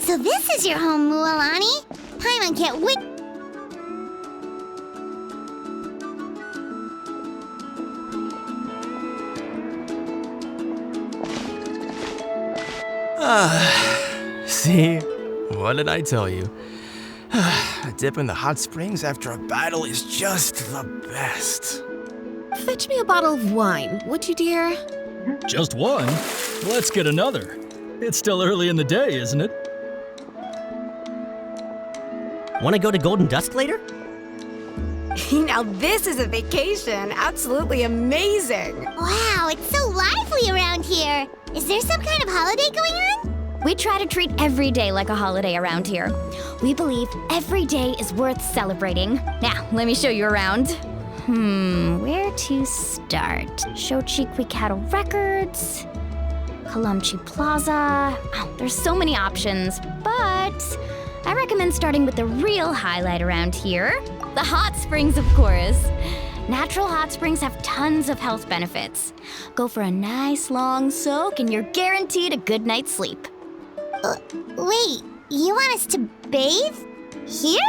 So this is your home, Mualani. Paimon can't wait. See? What did I tell you? A dip in the hot springs after a battle is just the best. Fetch me a bottle of wine, would you, dear? Just one? Let's get another. It's still early in the day, isn't it? Want to go to Golden Dusk later? Now this is a vacation. Absolutely amazing. Wow, it's so lively around here. Is there some kind of holiday going on? We try to treat every day like a holiday around here. We believe every day is worth celebrating. Now, let me show you around. Where to start? Shochikwikado Records, Kalamchi Plaza. Oh, there's so many options, but I recommend starting with the real highlight around here, the hot springs, of course. Natural hot springs have tons of health benefits. Go for a nice long soak and you're guaranteed a good night's sleep. Wait, you want us to bathe? Here?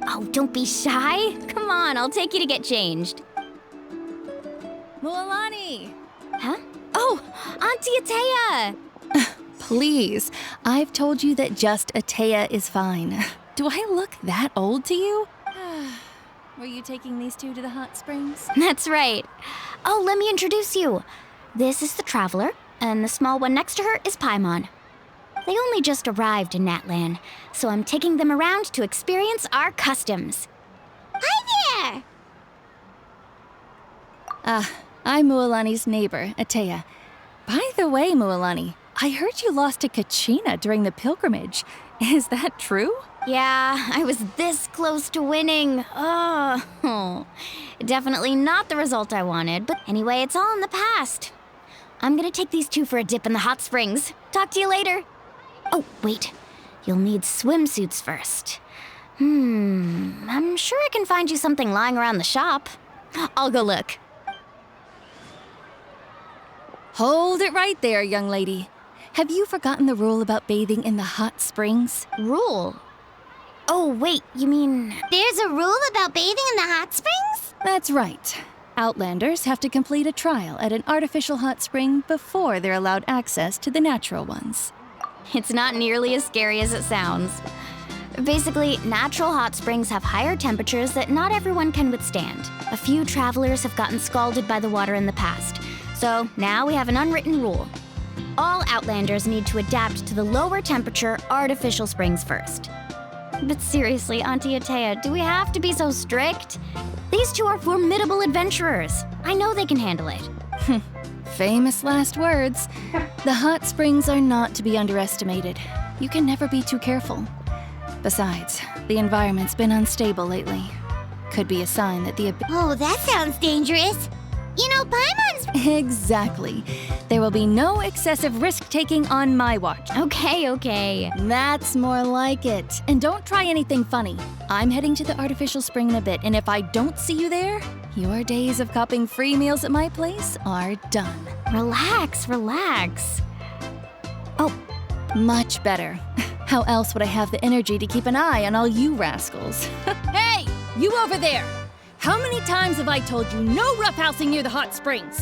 Oh, don't be shy. Come on, I'll take you to get changed. Mualani! Huh? Oh, Auntie Atea! Please, I've told you that just Atea is fine. Do I look that old to you? Were you taking these two to the hot springs? That's right. Oh, let me introduce you. This is the Traveler, and the small one next to her is Paimon. They only just arrived in Natlan, so I'm taking them around to experience our customs. Hi there! I'm Mualani's neighbor, Atea. By the way, Mualani, I heard you lost to Kachina during the pilgrimage. Is that true? Yeah, I was this close to winning. Oh, definitely not the result I wanted, but anyway, it's all in the past. I'm gonna take these two for a dip in the hot springs. Talk to you later. Oh, wait. You'll need swimsuits first. I'm sure I can find you something lying around the shop. I'll go look. Hold it right there, young lady. Have you forgotten the rule about bathing in the hot springs? Rule? Oh, wait, you mean... There's a rule about bathing in the hot springs? That's right. Outlanders have to complete a trial at an artificial hot spring before they're allowed access to the natural ones. It's not nearly as scary as it sounds. Basically, natural hot springs have higher temperatures that not everyone can withstand. A few travelers have gotten scalded by the water in the past, so now we have an unwritten rule. All Outlanders need to adapt to the lower temperature artificial springs first. But seriously, Auntie Atea, do we have to be so strict? These two are formidable adventurers. I know they can handle it. Famous last words. The hot springs are not to be underestimated. You can never be too careful. Besides, the environment's been unstable lately. Could be a sign that the Oh, that sounds dangerous. You know, Paimon's... Exactly. There will be no excessive risk-taking on my watch. Okay. That's more like it. And don't try anything funny. I'm heading to the artificial spring in a bit, and if I don't see you there, your days of copping free meals at my place are done. Relax. Oh, much better. How else would I have the energy to keep an eye on all you rascals? Hey, you over there! How many times have I told you no roughhousing near the hot springs?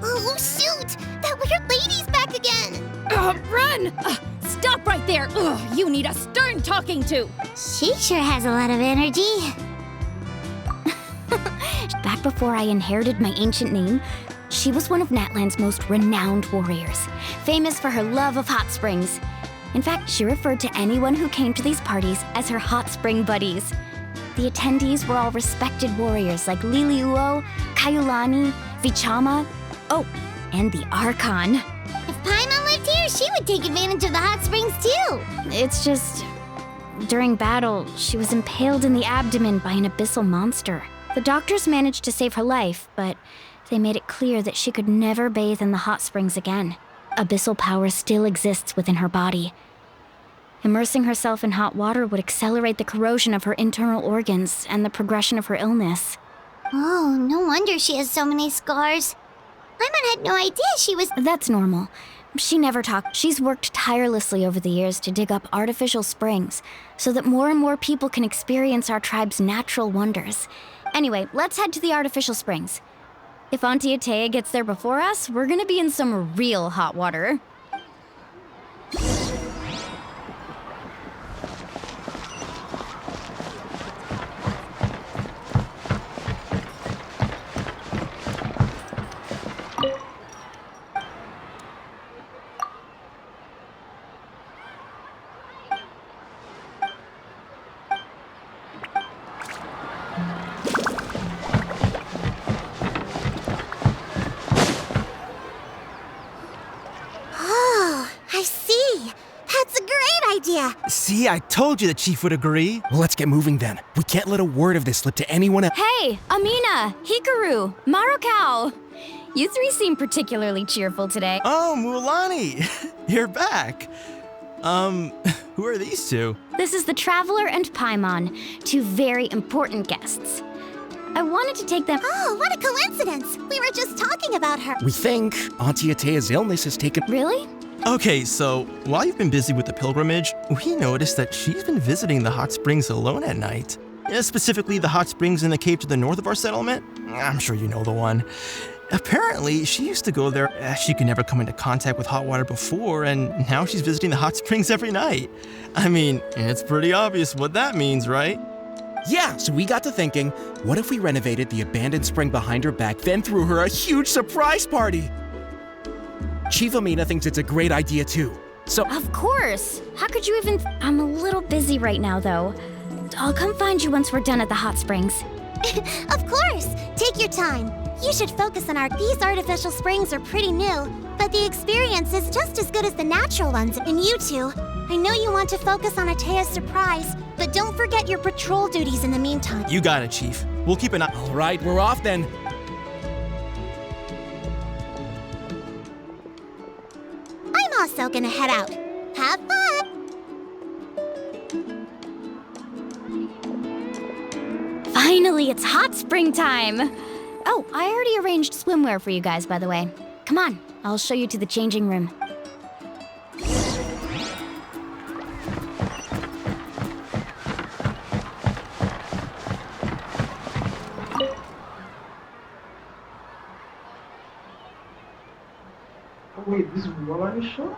Oh, shoot! That weird lady's back again! Run! Stop right there! Ugh, you need a stern talking to! She sure has a lot of energy. back before I inherited my ancient name, she was one of Natlan's most renowned warriors, famous for her love of hot springs. In fact, she referred to anyone who came to these parties as her hot spring buddies. The attendees were all respected warriors like Liliuo, Kaiulani, Vichama, oh, and the Archon. If Paimon lived here, she would take advantage of the hot springs too. It's just, during battle, she was impaled in the abdomen by an abyssal monster. The doctors managed to save her life, but they made it clear that she could never bathe in the hot springs again. Abyssal power still exists within her body. Immersing herself in hot water would accelerate the corrosion of her internal organs and the progression of her illness. Oh, no wonder she has so many scars. Paimon had no idea she was... That's normal. She never talked. She's worked tirelessly over the years to dig up artificial springs so that more and more people can experience our tribe's natural wonders. Anyway, let's head to the artificial springs. If Auntie Atea gets there before us, we're gonna be in some real hot water. Oh, I see. That's a great idea. See, I told you the chief would agree. Well, let's get moving then. We can't let a word of this slip to anyone else. Hey, Amina, Hikaru, Marukao. You three seem particularly cheerful today. Oh, Mulani, you're back. Who are these two? This is the Traveler and Paimon, two very important guests. I wanted to take them. Oh, what a coincidence. We were just talking about her. We think Auntie Atea's illness has taken... Really? Okay, so while you've been busy with the pilgrimage, we noticed that she's been visiting the hot springs alone at night. Specifically, the hot springs in the cave to the north of our settlement. I'm sure you know the one. Apparently, she used to go there as she could never come into contact with hot water before, and now she's visiting the hot springs every night. I mean, it's pretty obvious what that means, right? Yeah, so we got to thinking, what if we renovated the abandoned spring behind her back, then threw her a huge surprise party? Chief Amina thinks it's a great idea too. So, Of course. How could you even... I'm a little busy right now, though. I'll come find you once we're done at the hot springs. Of course. Take your time. You should focus on These artificial springs are pretty new, but the experience is just as good as the natural ones. And you two, I know you want to focus on Atea's surprise, but don't forget your patrol duties in the meantime. You got it, Chief. We'll keep an eye. all right, we're off then. I'm also gonna head out. Have fun! Finally, it's hot spring time! Oh, I already arranged swimwear for you guys, by the way. Come on, I'll show you to the changing room. Wait, this is Mulani's show?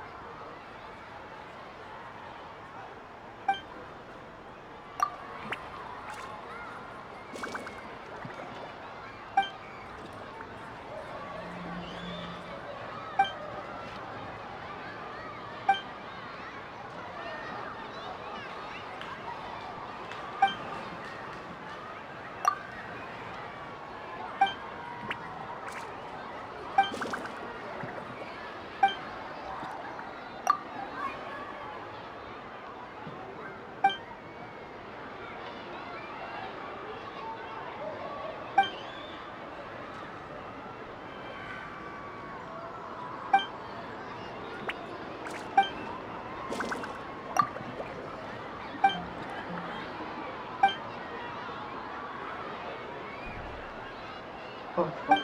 Oh.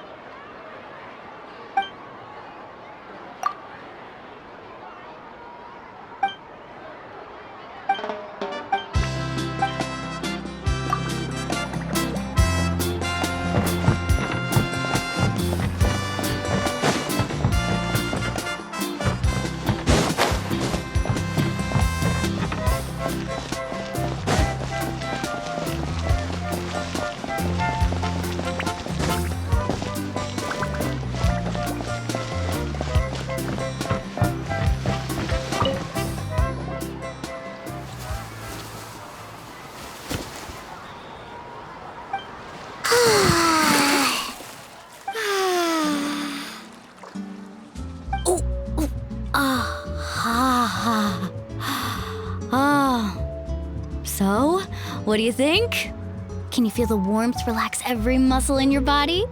So, what do you think? Can you feel the warmth relax every muscle in your body?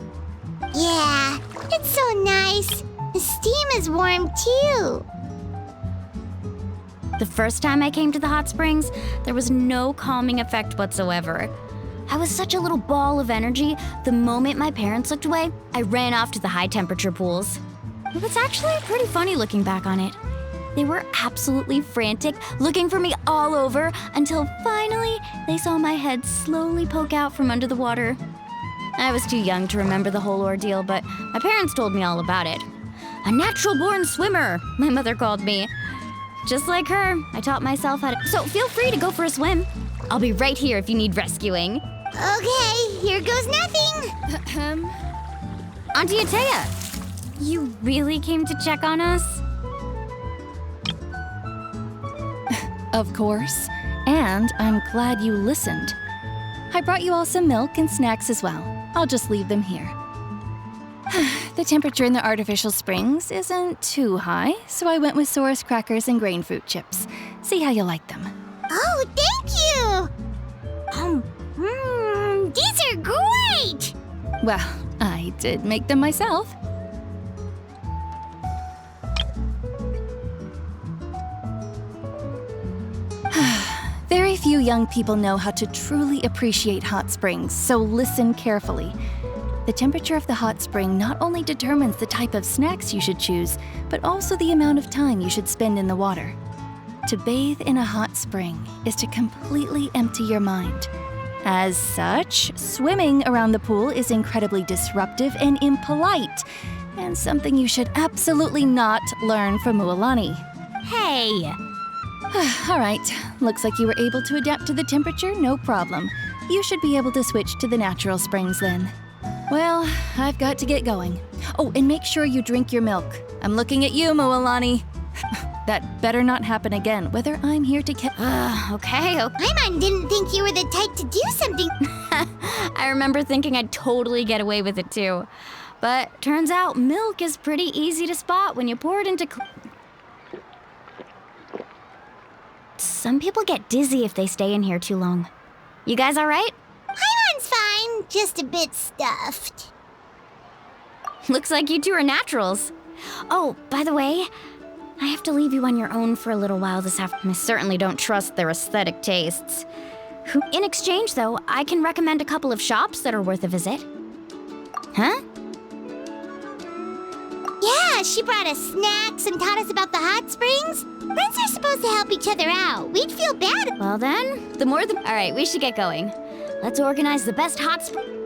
Yeah, it's so nice. The steam is warm too. The first time I came to the hot springs, there was no calming effect whatsoever. I was such a little ball of energy, the moment my parents looked away, I ran off to the high temperature pools. It was actually pretty funny looking back on it. They were absolutely frantic, looking for me all over, until finally they saw my head slowly poke out from under the water. I was too young to remember the whole ordeal, but my parents told me all about it. A natural-born swimmer, my mother called me. Just like her, I taught myself how to... So feel free to go for a swim. I'll be right here if you need rescuing. Okay, here goes nothing. Auntie Atea, you really came to check on us? Of course. And I'm glad you listened. I brought you all some milk and snacks as well. I'll just leave them here. The temperature in the artificial springs isn't too high, so I went with Saurus crackers and grain fruit chips. See how you like them. Oh, thank you! These are great! Well, I did make them myself. Very few young people know how to truly appreciate hot springs, so listen carefully. The temperature of the hot spring not only determines the type of snacks you should choose, but also the amount of time you should spend in the water. To bathe in a hot spring is to completely empty your mind. As such, swimming around the pool is incredibly disruptive and impolite, and something you should absolutely not learn from Mualani. Hey! All right, looks like you were able to adapt to the temperature, no problem. You should be able to switch to the natural springs then. Well, I've got to get going. Oh, and make sure you drink your milk. I'm looking at you, Mualani. That better not happen again, whether I'm here to Okay. Paimon didn't think you were the type to do something. I remember thinking I'd totally get away with it too. But turns out milk is pretty easy to spot when you pour it into... Some people get dizzy if they stay in here too long. You guys all right? Paimon's fine, just a bit stuffed. Looks like you two are naturals. Oh, by the way, I have to leave you on your own for a little while this afternoon. I certainly don't trust their aesthetic tastes. In exchange, though, I can recommend a couple of shops that are worth a visit. Huh? Yeah, she brought us snacks and taught us about the hot springs. Friends are supposed to help each other out. We'd feel bad. Well then, the more the... All right, we should get going. Let's organize the best hot spring...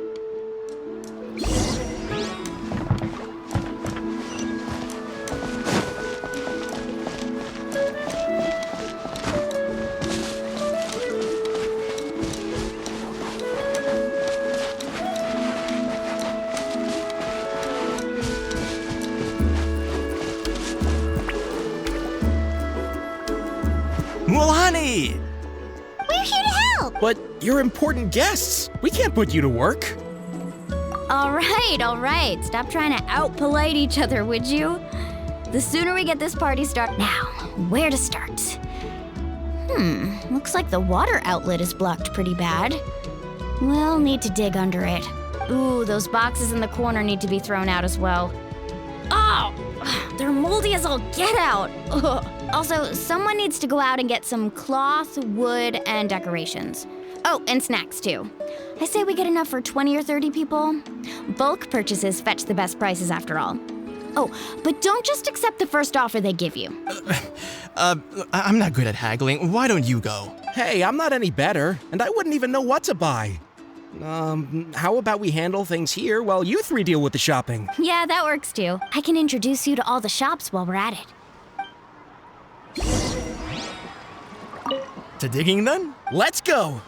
Mualani! We're here to help. But you're important guests. We can't put you to work. All right. Stop trying to out-polite each other, would you? The sooner we get this party started... Now, where to start? Looks like the water outlet is blocked pretty bad. We'll need to dig under it. Ooh, those boxes in the corner need to be thrown out as well. Oh, they're moldy as all get out. Ugh. Also, someone needs to go out and get some cloth, wood, and decorations. Oh, and snacks too. I say we get enough for 20 or 30 people. Bulk purchases fetch the best prices after all. Oh, but don't just accept the first offer they give you. I'm not good at haggling. Why don't you go? Hey, I'm not any better, and I wouldn't even know what to buy. How about we handle things here while you three deal with the shopping? Yeah, that works too. I can introduce you to all the shops while we're at it. To digging then? Let's go!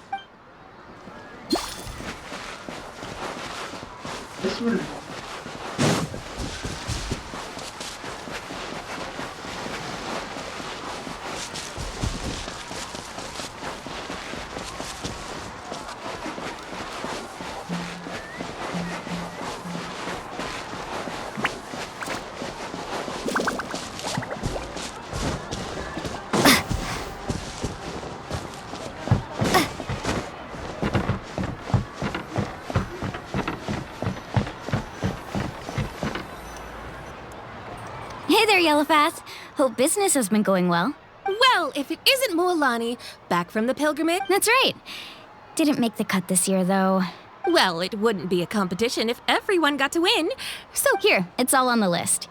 This will Hey there, Yellowfast. Hope business has been going well. Well, if it isn't Mualani, back from the pilgrimage. That's right. Didn't make the cut this year, though. Well, it wouldn't be a competition if everyone got to win. So here, it's all on the list.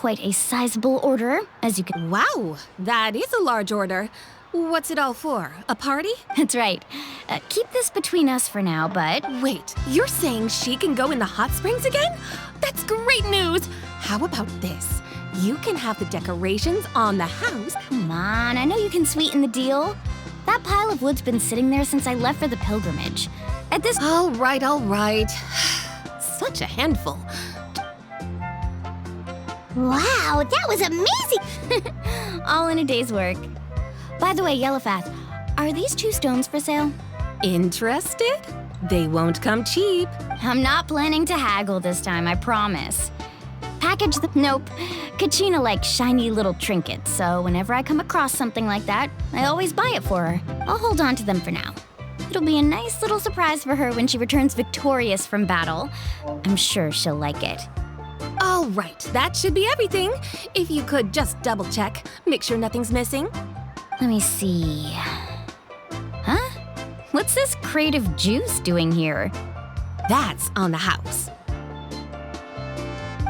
quite a sizable order, as you can. Wow, that is a large order. What's it all for? A party? That's right. Keep this between us for now, but... Wait, you're saying she can go in the hot springs again? That's great news! How about this? You can have the decorations on the house. Come on, I know you can sweeten the deal. That pile of wood's been sitting there since I left for the pilgrimage. At this... All right. Such a handful. Wow, that was amazing! All in a day's work. By the way, Yellowfath, are these 2 stones for sale? Interested? They won't come cheap. I'm not planning to haggle this time, I promise. Package the... Nope. Kachina likes shiny little trinkets, so whenever I come across something like that, I always buy it for her. I'll hold on to them for now. It'll be a nice little surprise for her when she returns victorious from battle. I'm sure she'll like it. All right, that should be everything. If you could just double check, make sure nothing's missing. Let me see. Huh? What's this creative juice doing here? That's on the house.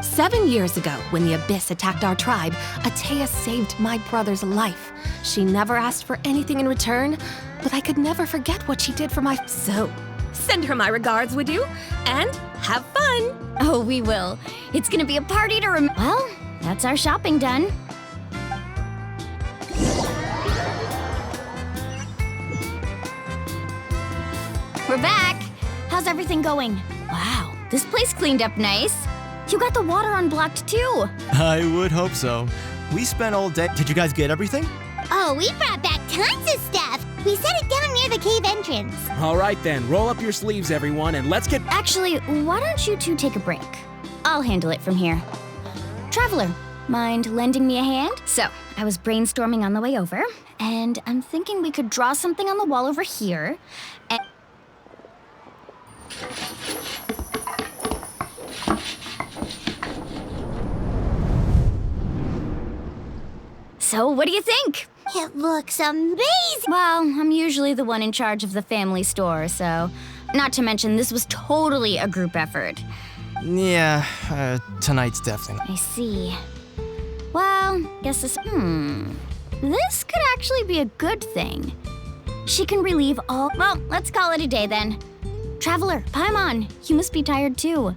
7 years ago, when the Abyss attacked our tribe, Atea saved my brother's life. She never asked for anything in return, but I could never forget what she did for my... So, send her my regards, would you? And have fun! Oh, we will. It's gonna be a party to Well, that's our shopping done. We're back! How's everything going? Wow, this place cleaned up nice. You got the water unblocked too. I would hope so. We spent all day. Did you guys get everything? Oh, we brought back tons of stuff! We set it down near the cave entrance. All right then, roll up your sleeves, everyone, and let's get... Actually, why don't you 2 take a break? I'll handle it from here. Traveler, mind lending me a hand? So, I was brainstorming on the way over, and I'm thinking we could draw something on the wall over here, and... So, what do you think? It looks amazing! Well, I'm usually the one in charge of the family store, so... Not to mention, this was totally a group effort. Yeah, tonight's definitely. I see. Well, guess this... This could actually be a good thing. She can relieve all... Well, let's call it a day then. Traveler, Paimon, you must be tired too.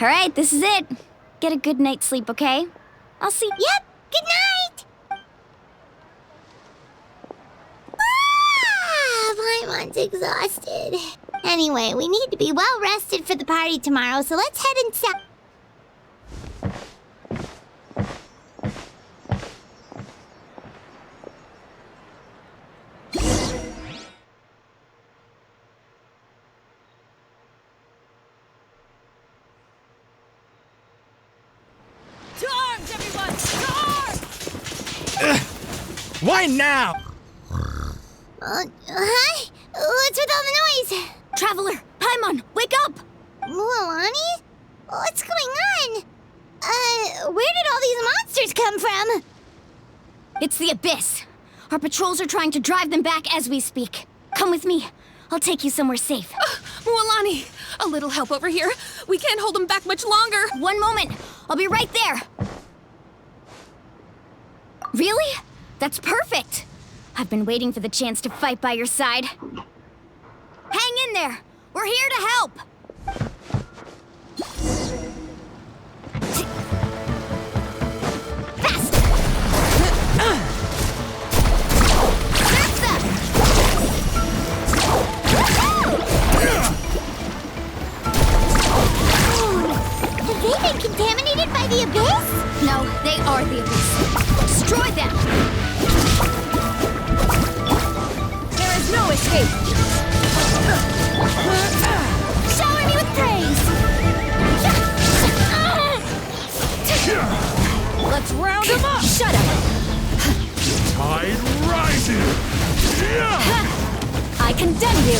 All right, this is it. Get a good night's sleep, okay? I'll see... Yep, good night! Paimon's exhausted. Anyway, we need to be well rested for the party tomorrow, so let's head inside. Why now? Huh? What's with all the noise? Traveler, Paimon, wake up! Mualani? What's going on? Where did all these monsters come from? It's the Abyss. Our patrols are trying to drive them back as we speak. Come with me. I'll take you somewhere safe. Mualani, a little help over here. We can't hold them back much longer. One moment. I'll be right there. Really? That's perfect. I've been waiting for the chance to fight by your side. Hang in there. We're here to help. Fast! Have they been contaminated by the Abyss? No, they are the Abyss. Destroy them! There is no escape! Shower me with praise! Let's round them up! Shut up! Tide rising! I condemn you!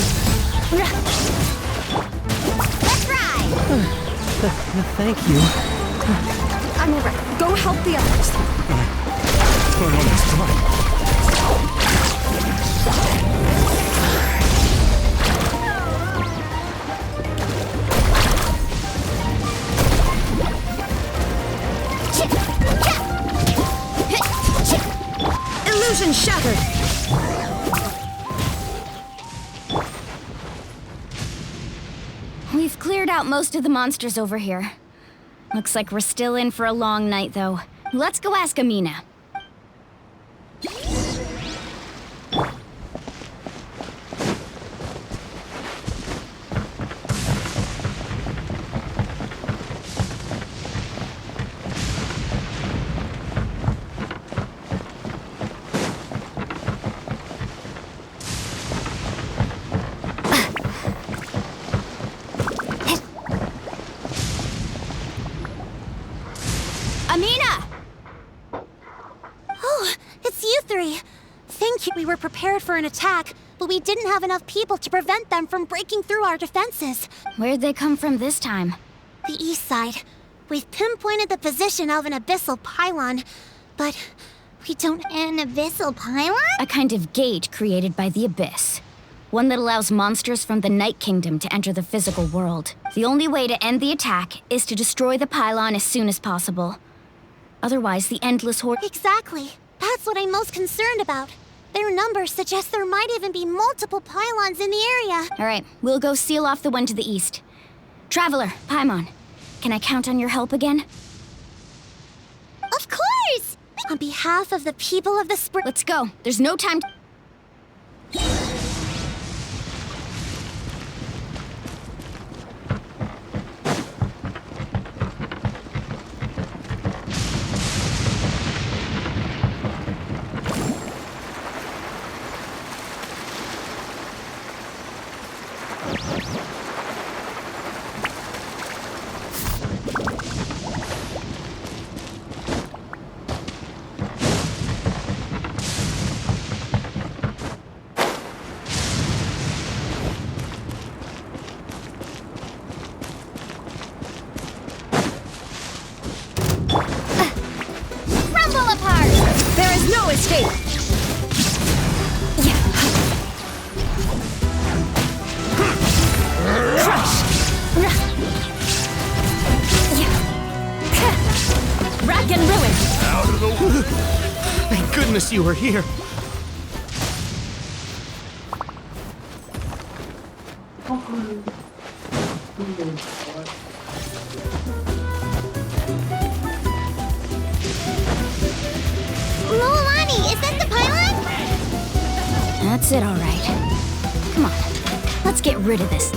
Let's ride! Thank you. I'm alright. Go help the others. We're almost done. Illusion shattered. We've cleared out most of the monsters over here. Looks like we're still in for a long night, though. Let's go ask Amina. Amina! Oh, it's you three. Thank you. We were prepared for an attack, but we didn't have enough people to prevent them from breaking through our defenses. Where'd they come from this time? The east side. We've pinpointed the position of an abyssal pylon, but we don't... An abyssal pylon? A kind of gate created by the Abyss. One that allows monsters from the Night Kingdom to enter the physical world. The only way to end the attack is to destroy the pylon as soon as possible. Otherwise, the endless horde... Exactly. That's what I'm most concerned about. Their numbers suggest there might even be multiple pylons in the area. All right, we'll go seal off the one to the east. Traveler, Paimon, can I count on your help again? Of course! On behalf of the people of the spring... Let's go. There's no time to... Crumble apart! There is no escape. Rack and ruin! Thank goodness you were here. Loalani, is that the pylon? That's it, all right. Come on, let's get rid of this.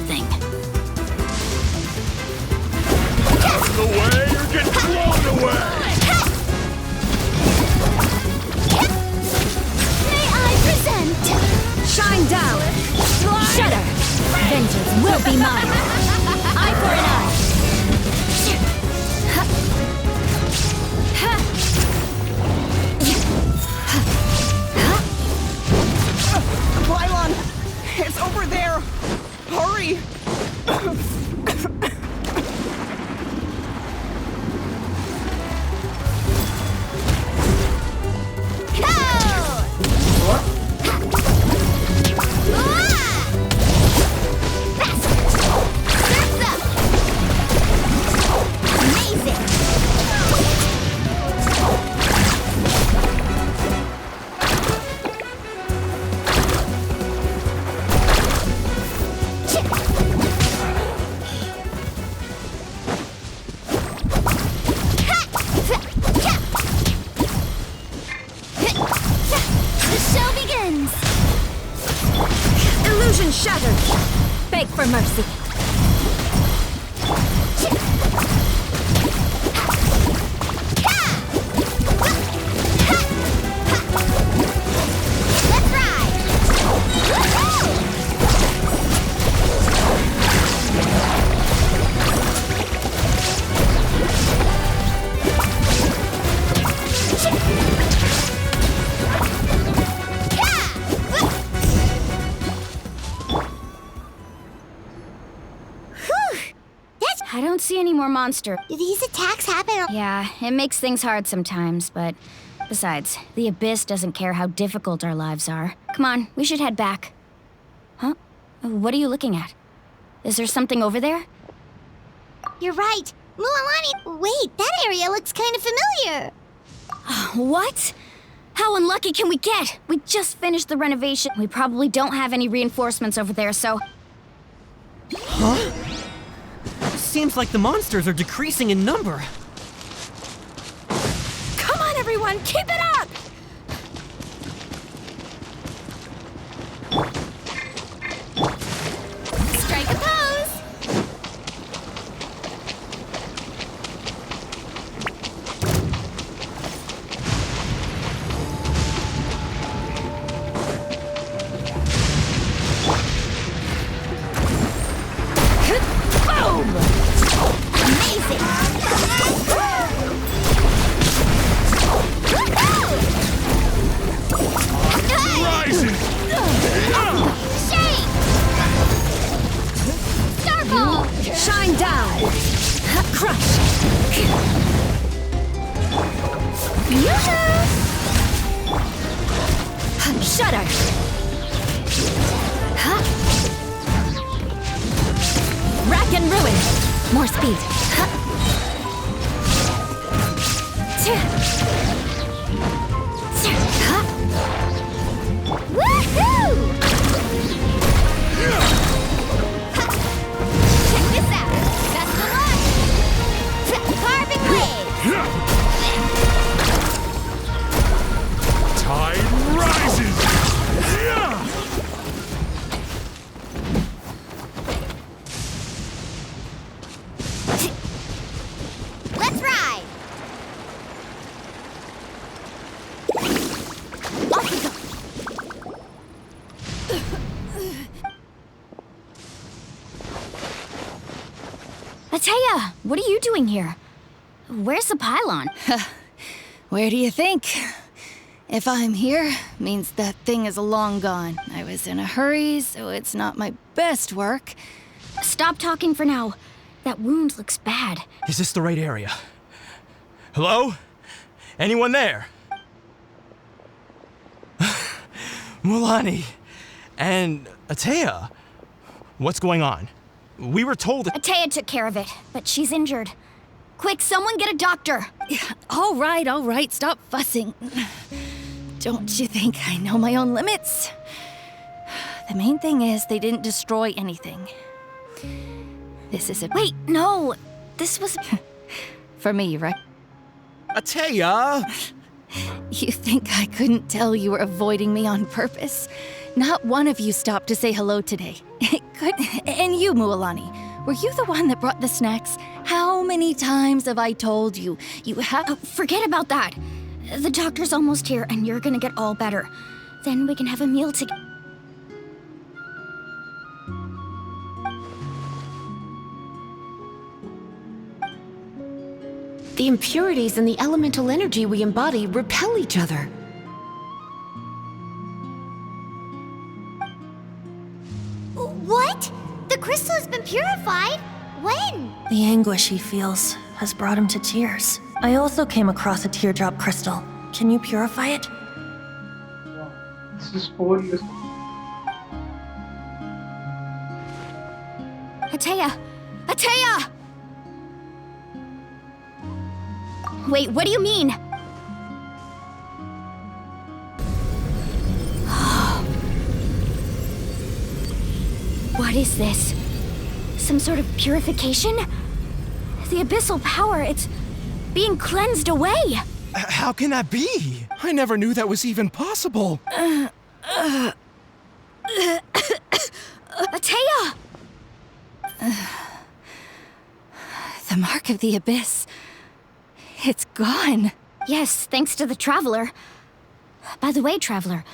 Thing. Away, you're getting blown away! May I present? Shine down. Shudder! Vengeance will be mine! Eye for an eye! Pylon! It's over there! Hurry! Illusion shattered! Beg for mercy. Let's ride! I don't see any more monster. Do these attacks happen? Yeah, it makes things hard sometimes, but besides, the Abyss doesn't care how difficult our lives are. Come on, we should head back. Huh? What are you looking at? Is there something over there? You're right. Mualani, wait, that area looks kind of familiar. What? How unlucky can we get? We just finished the renovation. We probably don't have any reinforcements over there, so... Seems like the monsters are decreasing in number. Come on, everyone, keep it up! Strike a pose. Shine down! Crush! Shudder! Rack and ruin! More speed! Woohoo! Check this out. That's the launch. Carving waves. Tide rises! Let's ride. Off we go. Atea, what are you doing here? Where's the pylon? Where do you think? If I'm here, means that thing is long gone. I was in a hurry, so it's not my best work. Stop talking for now. That wound looks bad. Is this the right area? Hello? Anyone there? Mulani and Atea. What's going on? We were told that— Atea took care of it, but she's injured. Quick, someone get a doctor! All right, stop fussing. Don't you think I know my own limits? The main thing is they didn't destroy anything. This is a— Wait, no! This was— for me, right? Atea! You think I couldn't tell you were avoiding me on purpose? Not one of you stopped to say hello today. And you, Mualani, were you the one that brought the snacks? How many times have I told you? You have— Oh, forget about that. The doctor's almost here, and you're gonna get all better. Then we can have a meal together. The impurities and the elemental energy we embody repel each other. What? The crystal has been purified? When? The anguish he feels has brought him to tears. I also came across a teardrop crystal. Can you purify it? Wow. This is 4 years. Atea! Atea! Wait, what do you mean? What is this? Some sort of purification? The abyssal power, it's being cleansed away! How can that be? I never knew that was even possible. Atea! The mark of the abyss. It's gone. Yes, thanks to the Traveler. By the way, Traveler,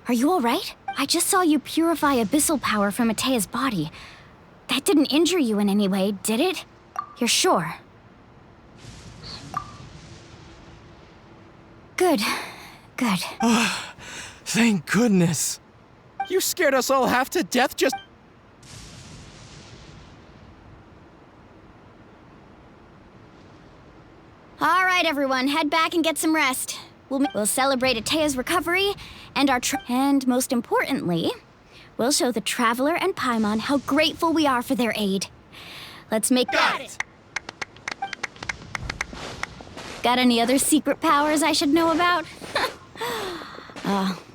are you alright? I just saw you purify abyssal power from Atea's body. That didn't injure you in any way, did it? You're sure? Good. Good. Thank goodness. You scared us all half to death just... All right, everyone, head back and get some rest. We'll celebrate Atea's recovery, and and most importantly, we'll show the Traveler and Paimon how grateful we are for their aid. Let's make that. Got any other secret powers I should know about?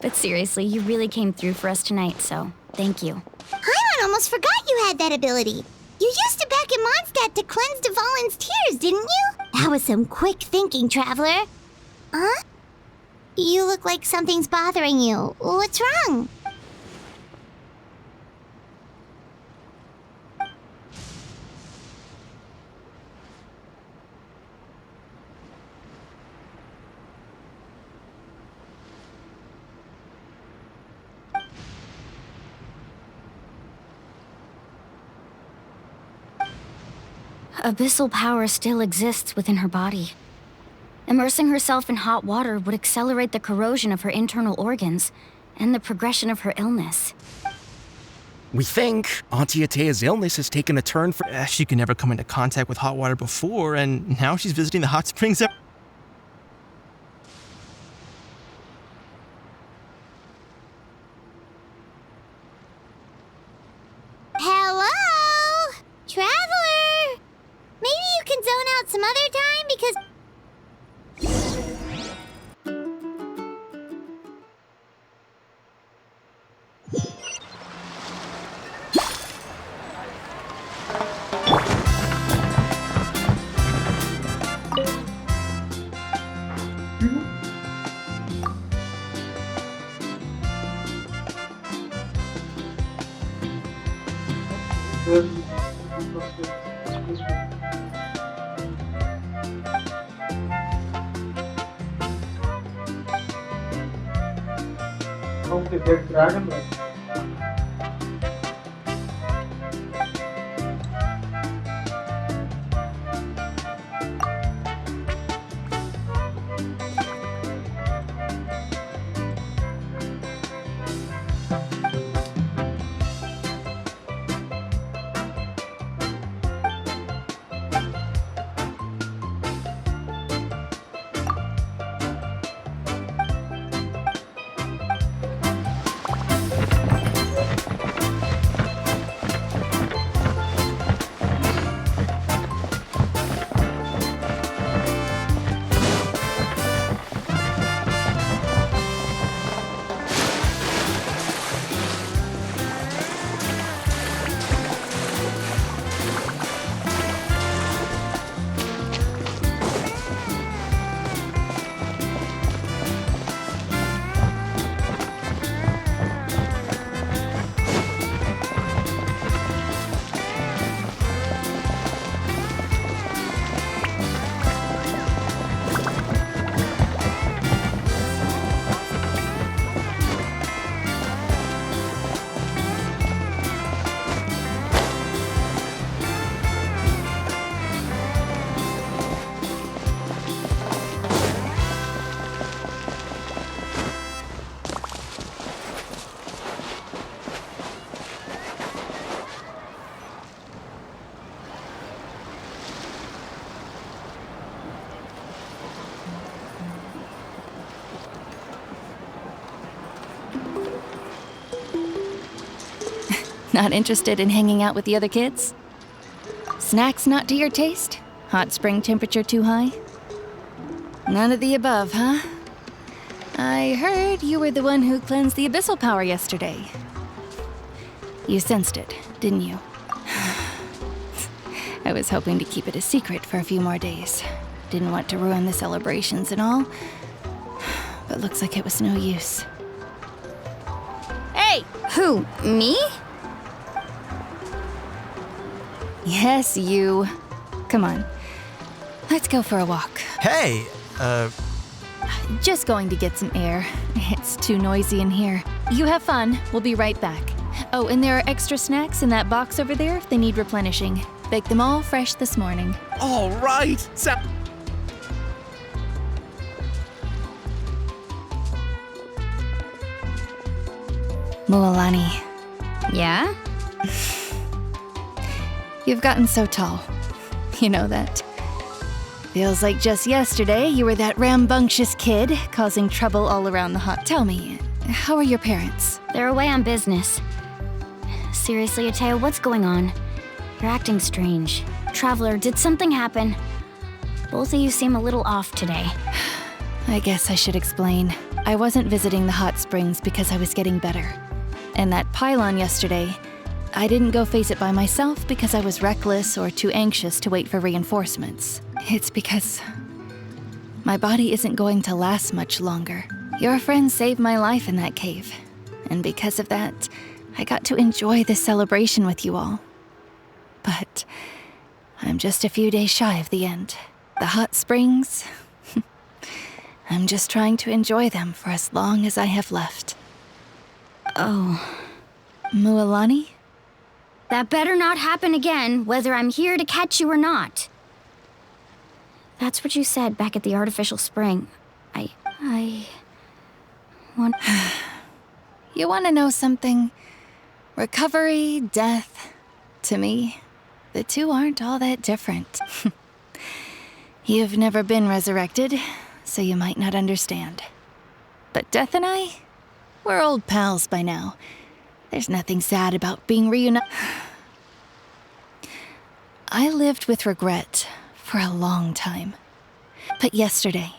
But seriously, you really came through for us tonight, so thank you. Paimon almost forgot you had that ability. You used it back in Mondstadt to cleanse Dvalin's tears, didn't you? That was some quick thinking, Traveler. Huh? You look like something's bothering you. What's wrong? Abyssal power still exists within her body. Immersing herself in hot water would accelerate the corrosion of her internal organs and the progression of her illness. We think Auntie Atea's illness has taken a turn for... She could never come into contact with hot water before, and now she's visiting the hot springs. Hello? Traveler? Maybe you can zone out some other time because... Okay, that dragon like. Not interested in hanging out with the other kids? Snacks not to your taste? Hot spring temperature too high? None of the above, huh? I heard you were the one who cleansed the abyssal power yesterday. You sensed it, didn't you? I was hoping to keep it a secret for a few more days. Didn't want to ruin the celebrations and all. But looks like it was no use. Hey! Who? Me? Yes, you. Come on. Let's go for a walk. Hey, Just going to get some air. It's too noisy in here. You have fun. We'll be right back. Oh, and there are extra snacks in that box over there if they need replenishing. Baked them all fresh this morning. All right. Mualani, Yeah? you've gotten so tall. You know that. Feels like just yesterday you were that rambunctious kid causing trouble all around the hut. Tell me, how are your parents? They're away on business. Seriously, Atea, what's going on? You're acting strange. Traveler, did something happen? Both of you seem a little off today. I guess I should explain. I wasn't visiting the hot springs because I was getting better. And that pylon yesterday, I didn't go face it by myself because I was reckless or too anxious to wait for reinforcements. It's because my body isn't going to last much longer. Your friend saved my life in that cave. And because of that, I got to enjoy this celebration with you all. But I'm just a few days shy of the end. The hot springs, I'm just trying to enjoy them for as long as I have left. Oh. Mualani? That better not happen again, whether I'm here to catch you or not. That's what you said back at the artificial spring. I want... You want to know something? Recovery, death, to me, the two aren't all that different. You've never been resurrected, so you might not understand. But Death and I, we're old pals by now. There's nothing sad about being reunited. I lived with regret for a long time. But yesterday,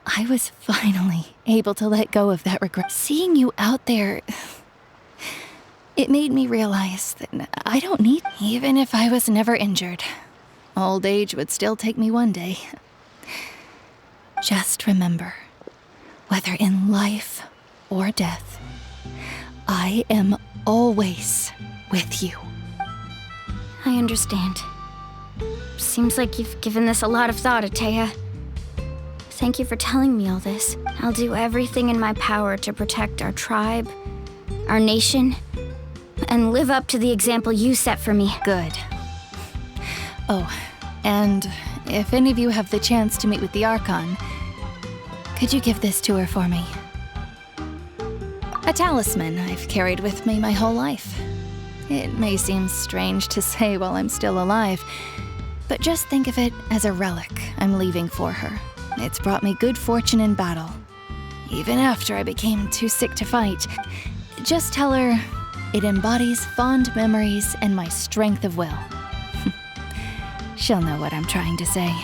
I was finally able to let go of that regret. Seeing you out there, it made me realize that I don't need... Even if I was never injured, old age would still take me one day. Just remember, whether in life or death, I am always with you. I understand. Seems like you've given this a lot of thought, Atea. Thank you for telling me all this. I'll do everything in my power to protect our tribe, our nation, and live up to the example you set for me. Good. Oh, and if any of you have the chance to meet with the Archon, could you give this to her for me? A talisman I've carried with me my whole life. It may seem strange to say while I'm still alive, but just think of it as a relic I'm leaving for her. It's brought me good fortune in battle, even after I became too sick to fight. Just tell her it embodies fond memories and my strength of will. She'll know what I'm trying to say.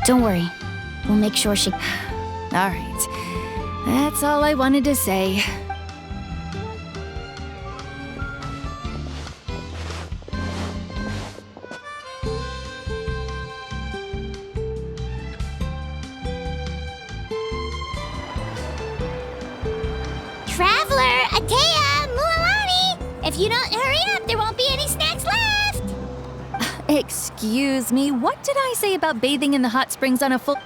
Don't worry. We'll make sure she... All right. That's all I wanted to say. Traveler, Atea, Mualani! If you don't hurry up, there won't be any snacks left! Excuse me, what did I say about bathing in the hot springs on a full...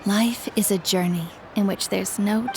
Life is a journey in which there's no